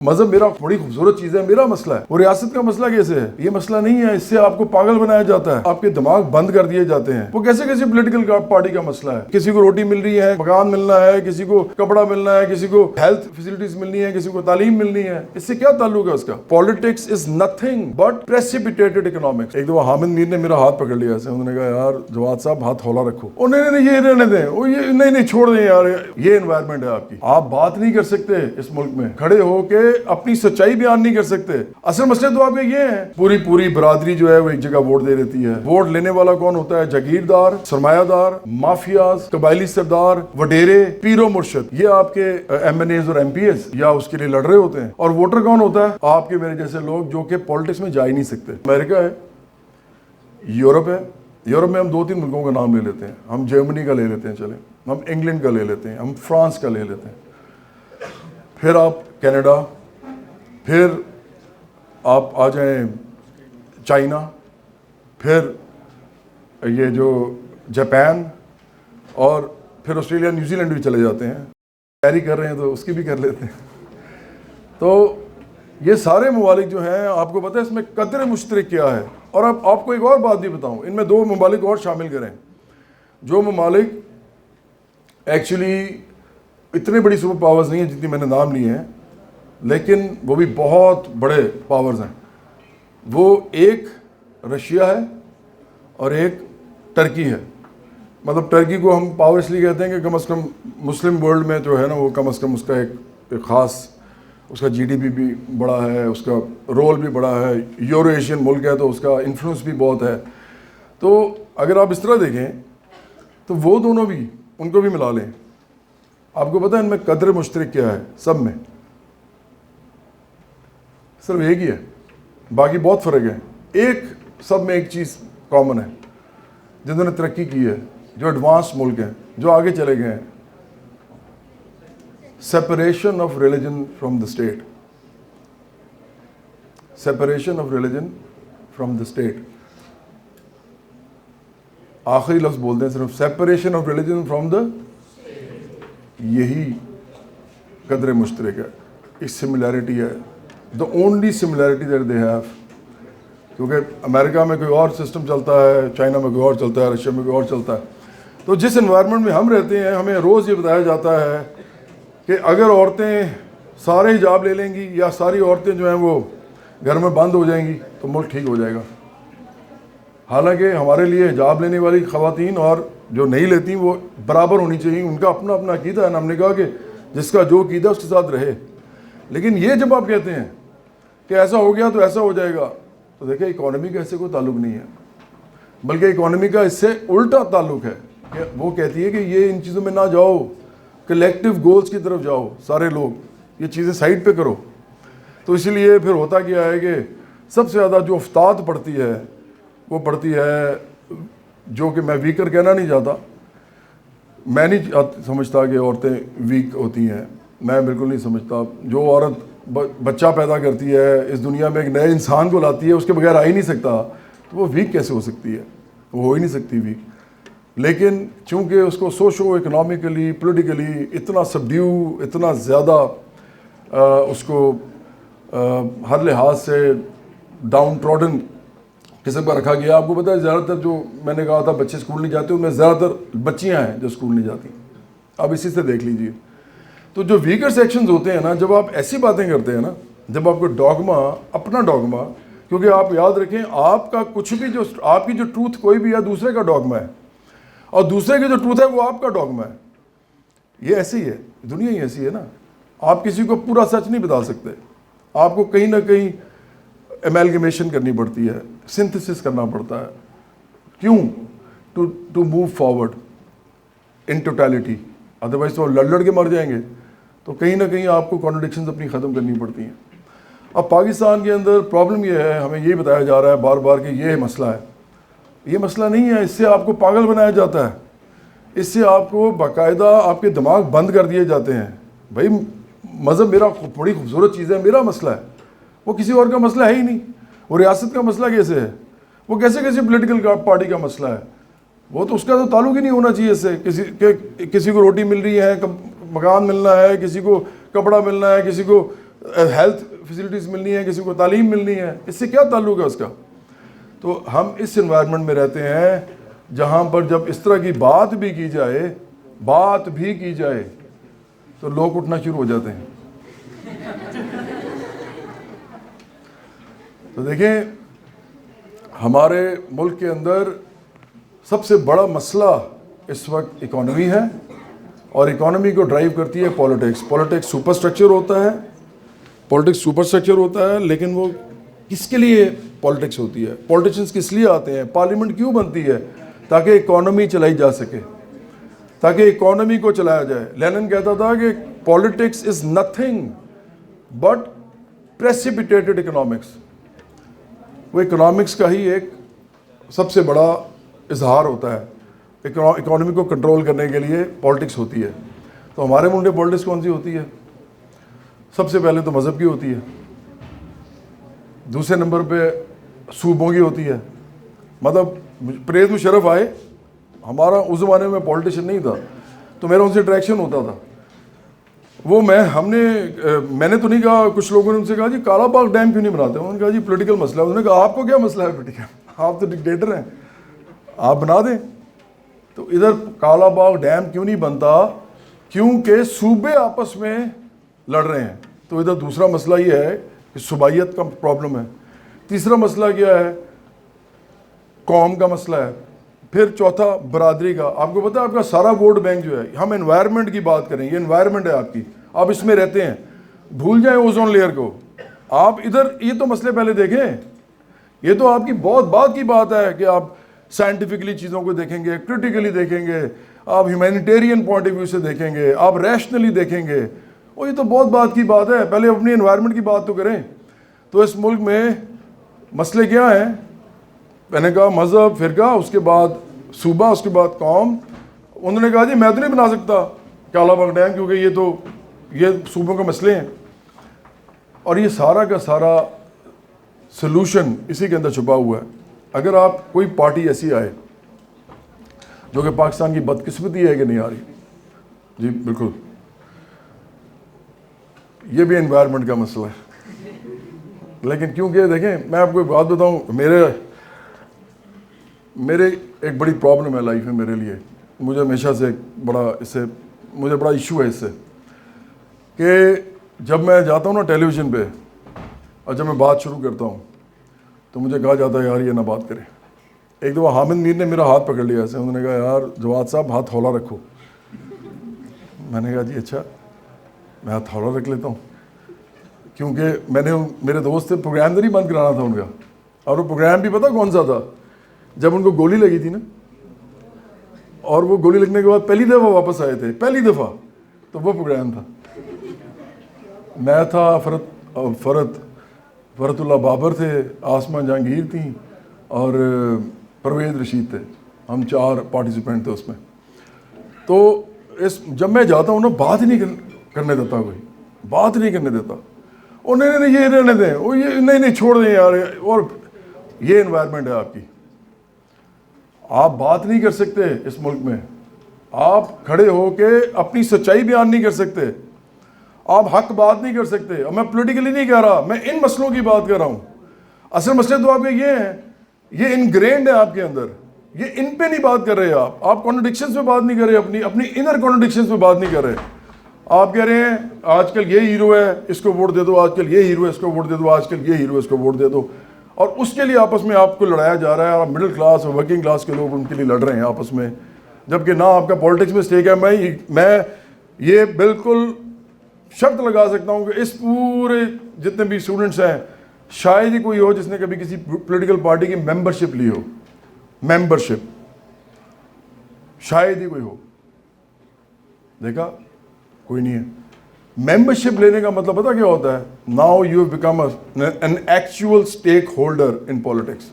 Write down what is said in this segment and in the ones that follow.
مذہب میرا بڑی خوبصورت چیز ہے، میرا مسئلہ ہے، وہ ریاست کا مسئلہ کیسے ہے؟ یہ مسئلہ نہیں ہے، اس سے آپ کو پاگل بنایا جاتا ہے، آپ کے دماغ بند کر دیے جاتے ہیں۔ وہ کیسے کسی پولیٹیکل پارٹی کا مسئلہ ہے؟ کسی کو روٹی مل رہی ہے، مکان ملنا ہے، کسی کو کپڑا ملنا ہے، کسی کو ہیلتھ فیسلٹیز ملنی ہے، کسی کو تعلیم ملنی ہے، اس سے کیا تعلق ہے اس کا؟ Politics is nothing but precipitated economics. ایک دفعہ حامد میر نے میرا ہاتھ پکڑ لیا ایسے، انہوں نے کہا یار جواد صاحب ہاتھ ہولا رکھو، نہیں یہ رہنے دیں، وہ یہ نہیں چھوڑ دیں یار، یہ انوائرمنٹ ہے آپ کی، آپ بات نہیں کر سکتے اس ملک میں کھڑے ہو کے اپنی سچائی بیان نہیں کر سکتے۔ اصل مسئلہ تو آپ کے یہ ہے، پوری برادری جو ہے وہ ایک جگہ ووٹ دے دیتی ہے۔ ووٹ لینے والا کون ہوتا ہے؟ جاگیردار، سرمایہ دار، مافیاز، قبائلی سردار، وڈیرے، پیر و مرشد، یہ آپ کے ایم این ایز اور ایم پی ایز یا اس کے لیے لڑ رہے ہوتے ہیں۔ اور ووٹر کون ہوتا ہے؟ آپ کے میرے جیسے لوگ جو کہ پالیٹکس میں جا ہی نہیں سکتے۔ امریکہ ہے، یورپ ہے، یورپ میں ہم 2-3 ملکوں کا نام لے لیتے ہیں، ہم جرمنی کا لے لیتے ہیں، چلیں ہم انگلینڈ کا لے لیتے ہیں، ہم فرانس کا لے لیتے ہیں، پھر آپ کینیڈا، پھر آپ آ جائیں چائنا، پھر یہ جو جاپان، اور پھر آسٹریلیا نیوزی لینڈ بھی چلے جاتے ہیں، تیاری کر رہے ہیں تو اس کی بھی کر لیتے ہیں۔ تو یہ سارے ممالک جو ہیں، آپ کو پتہ ہے اس میں قدر مشترک کیا ہے؟ اور اب آپ کو ایک اور بات بھی بتاؤں، ان میں 2 ممالک اور شامل کریں، جو ممالک ایکچولی اتنے بڑی سپر پاورز نہیں ہیں جتنی میں نے نام لیے ہیں، لیکن وہ بھی بہت بڑے پاورز ہیں۔ وہ ایک رشیا ہے اور ایک ٹرکی ہے۔ مطلب ٹرکی کو ہم پاور اس لیے کہتے ہیں کہ کم از کم مسلم ورلڈ میں جو ہے نا، وہ کم از کم اس کا ایک خاص، اس کا جی ڈی پی بھی بڑا ہے، اس کا رول بھی بڑا ہے، یورو ایشین ملک ہے تو اس کا انفلوئنس بھی بہت ہے۔ تو اگر آپ اس طرح دیکھیں تو وہ دونوں بھی، ان کو بھی ملا لیں، آپ کو پتہ ہے ان میں قدر مشترک کیا ہے؟ سب میں صرف ایک ہی ہے، باقی بہت فرق ہے۔ ایک سب میں ایک چیز کامن ہے، جنہوں نے ترقی کی ہے، جو ایڈوانس ملک ہیں، جو آگے چلے گئے ہیں، separation of religion from the state, separation of religion from the state. آخری لفظ بول دیں صرف، separation of religion from the, یہی قدر مشترک ہے، ایک سملیرٹی ہے، the only similarity that they have۔ کیونکہ امریکہ میں کوئی اور سسٹم چلتا ہے، چائنا میں کوئی اور چلتا ہے، رشیا میں کوئی اور چلتا ہے۔ تو جس انوائرمنٹ میں ہم رہتے ہیں، ہمیں روز یہ بتایا جاتا ہے کہ اگر عورتیں سارے حجاب لے لیں گی یا ساری عورتیں جو ہیں وہ گھر میں بند ہو جائیں گی تو ملک ٹھیک ہو جائے گا۔ حالانکہ ہمارے لیے حجاب لینے والی خواتین اور جو نہیں لیتی وہ برابر ہونی چاہیے، ان کا اپنا اپنا عقیدہ ہے، ہم نے کہا کہ جس کا جو عقیدہ اس کے ساتھ رہے۔ لیکن یہ جب آپ کہتے ہیں کہ ایسا ہو گیا تو ایسا ہو جائے گا، تو دیکھیں اکانومی کا اس سے کوئی تعلق نہیں ہے، بلکہ اکانومی کا اس سے الٹا تعلق ہے کہ وہ کہتی ہے کہ یہ ان چیزوں میں نہ جاؤ، کلیکٹیو گولز کی طرف جاؤ، سارے لوگ یہ چیزیں سائڈ پہ کرو۔ تو اسی لیے پھر ہوتا کیا ہے کہ سب سے زیادہ جو افتاد پڑتی ہے وہ پڑتی ہے، جو کہ میں ویکر کہنا نہیں چاہتا، میں نہیں سمجھتا کہ عورتیں ویک ہوتی ہیں، میں بالکل نہیں سمجھتا۔ جو عورت بچہ پیدا کرتی ہے، اس دنیا میں ایک نئے انسان کو لاتی ہے، اس کے بغیر آ ہی نہیں سکتا، تو وہ ویک کیسے ہو سکتی ہے؟ وہ ہو ہی نہیں سکتی ویک۔ لیکن چونکہ اس کو سوشو اکنامکلی، پولیٹیکلی اتنا سبڈیو، اتنا زیادہ اس کو ہر لحاظ سے ڈاؤن ٹروڈن قسم کا رکھا گیا۔ آپ کو پتہ ہے زیادہ تر جو میں نے کہا تھا بچے اسکول نہیں جاتے، ان میں زیادہ تر بچیاں ہیں جو اسکول نہیں جاتی، آپ اسی سے دیکھ لیجئے۔ تو جو ویکر سیکشنز ہوتے ہیں نا، جب آپ ایسی باتیں کرتے ہیں نا، جب آپ کو ڈوگما، اپنا ڈوگما، کیونکہ آپ یاد رکھیں آپ کا کچھ بھی جو آپ کی جو ٹروتھ کوئی بھی ہے دوسرے کا ڈوگما ہے، اور دوسرے کی جو ٹروتھ ہے وہ آپ کا ڈوگما ہے۔ یہ ایسی ہے، دنیا ہی ایسی ہے نا، آپ کسی کو پورا سچ نہیں بتا سکتے، آپ کو کہیں نہ کہیں ایملگمیشن کرنی پڑتی ہے، سنتھسس کرنا پڑتا ہے۔ کیوں؟ To move forward in totality, otherwise تو لڑ کے مر جائیں گے۔ تو کہیں نہ کہیں آپ کو کانٹرڈکشنز اپنی ختم کرنی پڑتی ہیں۔ اب پاکستان کے اندر پرابلم یہ ہے، ہمیں یہ بتایا جا رہا ہے بار بار کہ یہ مسئلہ ہے، یہ مسئلہ نہیں ہے، اس سے آپ کو پاگل بنایا جاتا ہے، اس سے آپ کو باقاعدہ آپ کے دماغ بند کر دیے جاتے ہیں۔ بھائی مذہب میرا بڑی خوبصورت چیز ہے، میرا مسئلہ ہے، وہ کسی اور کا مسئلہ ہے ہی نہیں، وہ ریاست کا مسئلہ کیسے ہے؟ وہ کیسے کسی پولیٹیکل پارٹی کا مسئلہ ہے؟ وہ تو اس کا تو تعلق ہی نہیں ہونا چاہیے اس سے، کسی کو روٹی مل رہی ہے، مکان ملنا ہے، کسی کو کپڑا ملنا ہے، کسی کو ہیلتھ فیسلٹیز ملنی ہے, کسی کو تعلیم ملنی ہے, اس سے کیا تعلق ہے اس کا؟ تو ہم اس انوائرمنٹ میں رہتے ہیں جہاں پر جب اس طرح کی بات بھی کی جائے تو لوگ اٹھنا شروع ہو جاتے ہیں. تو دیکھیں, ہمارے ملک کے اندر سب سے بڑا مسئلہ اس وقت اکانومی ہے, اور اکانومی کو ڈرائیو کرتی ہے پولیٹکس. پولیٹکس سپر اسٹرکچر ہوتا ہے, لیکن وہ کس کے لیے پولیٹکس ہوتی ہے؟ پولیٹیشنز کس لیے آتے ہیں؟ پارلیمنٹ کیوں بنتی ہے؟ تاکہ اکانومی چلائی جا سکے, تاکہ اکانومی کو چلایا جائے. لینن کہتا تھا کہ politics is nothing but precipitated economics. وہ اکنامکس کا ہی ایک سب سے بڑا اظہار ہوتا ہے. اکانومی کو کنٹرول کرنے کے لیے پولیٹکس ہوتی ہے. تو ہمارے ملک میں پولیٹکس کون سی ہوتی ہے؟ سب سے پہلے تو مذہب کی ہوتی ہے, دوسرے نمبر پہ صوبوں کی ہوتی ہے. مطلب پریز مشرف آئے, ہمارا اس زمانے میں پولیٹیشین نہیں تھا, تو میرا ان سے انٹریکشن ہوتا تھا. وہ میں نے تو نہیں کہا, کچھ لوگوں نے ان سے کہا جی کالا باغ ڈیم کیوں نہیں بناتے؟ انہوں نے کہا جی پولیٹیکل مسئلہ ہے. انہوں نے کہا آپ کو کیا مسئلہ ہے پولیٹیکل؟ آپ تو ڈکٹیٹر ہیں, آپ بنا دیں. تو ادھر کالا باغ ڈیم کیوں نہیں بنتا؟ کیونکہ صوبے آپس میں لڑ رہے ہیں. تو ادھر دوسرا مسئلہ یہ ہے کہ صوبائیت کا پرابلم ہے. تیسرا مسئلہ کیا ہے؟ قوم کا مسئلہ ہے. پھر چوتھا برادری کا. آپ کو پتا ہے آپ کا سارا ووٹ بینک جو ہے, ہم انوائرمنٹ کی بات کریں, یہ انوائرمنٹ ہے آپ کی, آپ اس میں رہتے ہیں, بھول جائیں اوزون لیئر کو. آپ ادھر یہ تو مسئلے پہلے دیکھیں. یہ تو آپ کی بہت بات کی بات ہے کہ آپ سائنٹیفکلی چیزوں کو دیکھیں گے, کرٹیکلی دیکھیں گے, آپ ہیومینیٹیرین پوائنٹ آف ویو سے دیکھیں گے, آپ ریشنلی دیکھیں گے. اور یہ تو بہت بات کی بات ہے, پہلے اپنی انوائرمنٹ کی بات تو کریں. تو اس ملک میں مسئلے کیا ہیں؟ میں نے کہا مذہب, فرقہ, اس کے بعد صوبہ, اس کے بعد قوم. انہوں نے کہا جی میں تو نہیں بنا سکتا کالا باغ ڈیم, کیونکہ یہ صوبوں کے مسئلے ہیں. اور یہ سارا کا سارا سلوشن اسی کے اندر چھپا ہوا ہے. اگر آپ کوئی پارٹی ایسی آئے جو کہ پاکستان کی بدقسمتی ہے کہ نہیں آ رہی, جی بالکل, یہ بھی انوائرمنٹ کا مسئلہ ہے. لیکن کیونکہ دیکھیں میں آپ کو ایک بات بتاؤں, میرے ایک بڑی پرابلم ہے لائف میں میرے لیے. مجھے ہمیشہ سے مجھے بڑا ایشو ہے اس سے, کہ جب میں جاتا ہوں نا ٹیلی ویژن پہ اور جب میں بات شروع کرتا ہوں تو مجھے کہا جاتا ہے یار یہ نہ بات کریں. ایک دفعہ حامد میر نے میرا ہاتھ پکڑ لیا ایسے, انہوں نے کہا یار جواد صاحب ہاتھ ہولا رکھو. میں نے کہا جی اچھا, میں ہاتھ ہولا رکھ لیتا ہوں. کیونکہ میرے دوست سے پروگرام تو نہیں بند کرانا تھا ان کا, اور وہ پروگرام بھی پتہ کون سا تھا؟ جب ان کو گولی لگی تھی نا, اور وہ گولی لگنے کے بعد پہلی دفعہ واپس آئے تھے, پہلی دفعہ, تو وہ پروگرام تھا. میں تھا, فرت اللہ بابر تھے, آسمہ جہانگیر تھیں, اور پرویز رشید تھے. ہم 4 پارٹیسپینٹ تھے اس میں. تو جب میں جاتا ہوں نا, بات ہی نہیں کرنے دیتا, کوئی بات نہیں کرنے دیتا. اور نہیں یہ رہنے دیں, وہ یہ نہیں چھوڑ دیں یار. اور یہ انوائرمنٹ ہے آپ کی, آپ بات نہیں کر سکتے اس ملک میں. آپ کھڑے ہو کے اپنی سچائی بیان نہیں کر سکتے, آپ حق بات نہیں کر سکتے. اور میں پولیٹیکلی نہیں کہہ رہا, میں ان مسئلوں کی بات کر رہا ہوں. اصل مسئلے تو آپ کے یہ ہیں, یہ انگرینڈ ہے آپ کے اندر, یہ ان پہ نہیں بات کر رہے. آپ کانٹرڈکشنز پہ بات نہیں کر رہے, اپنی انر کانٹرڈکشنز پہ بات نہیں کر رہے. آپ کہہ رہے ہیں آج کل یہ ہیرو ہے اس کو ووٹ دے دو, آج کل یہ ہیرو ہے اس کو ووٹ دے دو, آج کل یہ ہیرو ہے اس کو ووٹ دے دو. اور اس کے لیے آپس میں آپ کو لڑایا جا رہا ہے, اور مڈل کلاس اور ورکنگ کلاس کے لوگ ان کے لیے لڑ رہے ہیں آپس میں, جبکہ نہ آپ کا پالیٹکس میں اسٹیک ہے. میں یہ بالکل شرط لگا سکتا ہوں کہ اس پورے جتنے بھی اسٹوڈنٹس ہیں, شاید ہی کوئی ہو جس نے کبھی کسی پولیٹیکل پارٹی کی ممبرشپ لی ہو. ممبرشپ شاید ہی کوئی ہو. دیکھا کوئی نہیں ہے. ممبرشپ لینے کا مطلب پتا کیا ہوتا ہے؟ Now you become an actual stake holder in politics.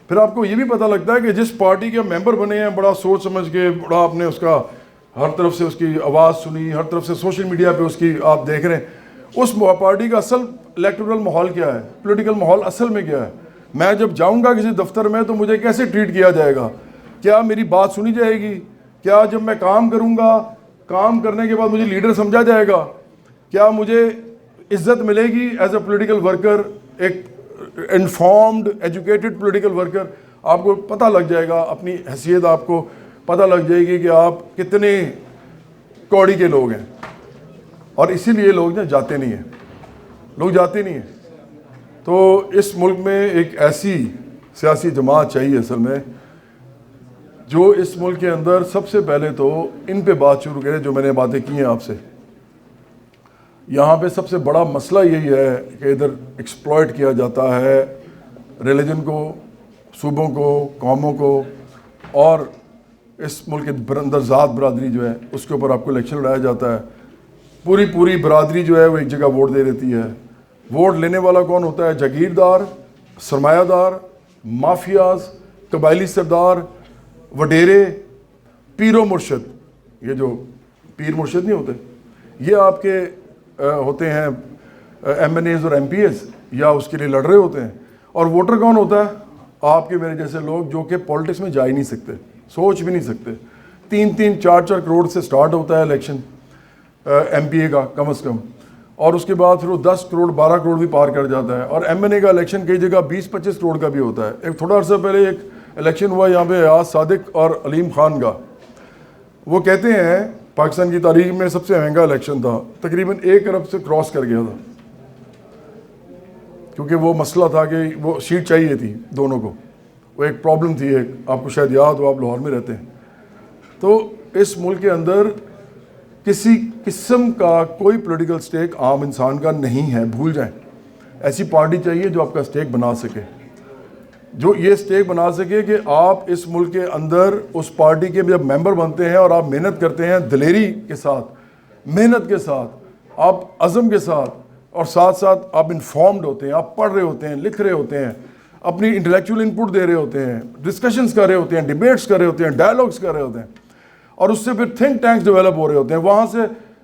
پھر آپ کو یہ بھی پتہ لگتا ہے کہ جس پارٹی کے ممبر بنے ہیں, بڑا سوچ سمجھ کے, بڑا آپ نے اس کا ہر طرف سے اس کی آواز سنی, ہر طرف سے سوشل میڈیا پہ اس کی آپ دیکھ رہے ہیں, اس پارٹی کا اصل الیکٹورل ماحول کیا ہے, پولیٹیکل ماحول اصل میں کیا ہے. میں جب جاؤں گا کسی دفتر میں تو مجھے کیسے ٹریٹ کیا جائے گا؟ کیا میری بات سنی جائے گی؟ کیا جب میں کام کروں گا, کام کرنے کے بعد مجھے لیڈر سمجھا جائے گا؟ کیا مجھے عزت ملے گی ایز اے پولیٹیکل ورکر, ایک انفارمڈ ایجوکیٹڈ پولیٹیکل ورکر. آپ کو پتہ لگ جائے گا اپنی حیثیت, آپ کو پتہ لگ جائے گی کہ آپ کتنے کوڑی کے لوگ ہیں. اور اسی لیے لوگ نا جاتے نہیں ہیں, لوگ جاتے نہیں ہیں. تو اس ملک میں ایک ایسی سیاسی جماعت چاہیے اصل میں جو اس ملک کے اندر سب سے پہلے تو ان پہ بات شروع کرے جو میں نے باتیں کی ہیں آپ سے. یہاں پہ سب سے بڑا مسئلہ یہی ہے کہ ادھر ایکسپلائٹ کیا جاتا ہے ریلیجن کو, صوبوں کو, قوموں کو, اور اس ملک کے اندر ذات برادری جو ہے اس کے اوپر آپ کو الیکشن لڑایا جاتا ہے. پوری برادری جو ہے وہ ایک جگہ ووٹ دے دیتی ہے. ووٹ لینے والا کون ہوتا ہے؟ جاگیردار, سرمایہ دار, مافیاز, قبائلی سردار, وڈیرے, پیر و مرشد. یہ جو پیر مرشد نہیں ہوتے, یہ آپ کے ہوتے ہیں ایم این ایز اور ایم پی ایز, یا اس کے لیے لڑ رہے ہوتے ہیں. اور ووٹر کون ہوتا ہے؟ آپ کے میرے جیسے لوگ جو کہ پولیٹکس میں جا ہی نہیں سکتے, سوچ بھی نہیں سکتے. 3-3, 4-4 کروڑ سے سٹارٹ ہوتا ہے الیکشن ایم پی اے کا کم از کم, اور اس کے بعد پھر وہ 10 کروڑ 12 کروڑ بھی پار کر جاتا ہے. اور ایم این اے کا الیکشن کئی جگہ 20-25 کروڑ کا بھی ہوتا ہے. ایک تھوڑا عرصہ پہلے ایک الیکشن ہوا یہاں پہ ایاز صادق اور علیم خان کا. وہ کہتے ہیں پاکستان کی تاریخ میں سب سے مہنگا الیکشن تھا, تقریباً 1 ارب سے کراس کر گیا تھا, کیونکہ وہ مسئلہ تھا کہ وہ سیٹ چاہیے تھی دونوں کو. وہ ایک پرابلم تھی, ایک آپ کو شاید یاد ہو, آپ لاہور میں رہتے ہیں. تو اس ملک کے اندر کسی قسم کا کوئی پولیٹیکل سٹیک عام انسان کا نہیں ہے, بھول جائیں. ایسی پارٹی چاہیے جو آپ کا سٹیک بنا سکے, جو یہ سٹیک بنا سکے کہ آپ اس ملک کے اندر اس پارٹی کے جب ممبر بنتے ہیں اور آپ محنت کرتے ہیں دلیری کے ساتھ, محنت کے ساتھ, آپ عزم کے ساتھ, اور ساتھ ساتھ آپ انفارمڈ ہوتے ہیں, آپ پڑھ رہے ہوتے ہیں, لکھ رہے ہوتے ہیں, اپنی انٹلیکچوئل انپٹ دے رہے ہوتے ہیں, ڈسکشنز کر رہے ہوتے ہیں, ڈیبیٹس کر رہے ہوتے ہیں, ڈائلاگس کر رہے ہوتے ہیں, اور اس سے پھر تھنک ٹینکس ڈیولپ ہو رہے ہوتے ہیں. وہاں سے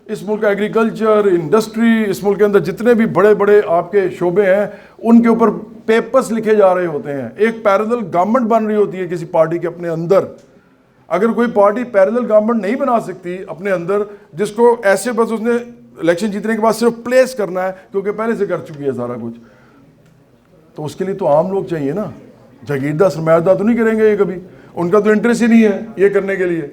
اس ملک کا ایگریکلچر, انڈسٹری, اس ملک کے اندر جتنے بھی بڑے بڑے آپ کے شعبے ہیں ان کے اوپر پیپرز لکھے جا رہے ہوتے ہیں. ایک پیرلل گورنمنٹ بن رہی ہوتی ہے کسی پارٹی کے اپنے اندر. اگر کوئی پارٹی پیرلل گورنمنٹ نہیں بنا سکتی اپنے اندر, جس کو ایسے بس اس نے الیکشن جیتنے کے بعد صرف پلیس کرنا ہے کیونکہ پہلے سے کر چکی ہے سارا کچھ, تو اس کے لیے تو عام لوگ چاہیے نا. جاگیردار سرمایہ دار تو نہیں کریں گے یہ کبھی, ان کا تو انٹرسٹ ہی نہیں ہے یہ کرنے کے لیے.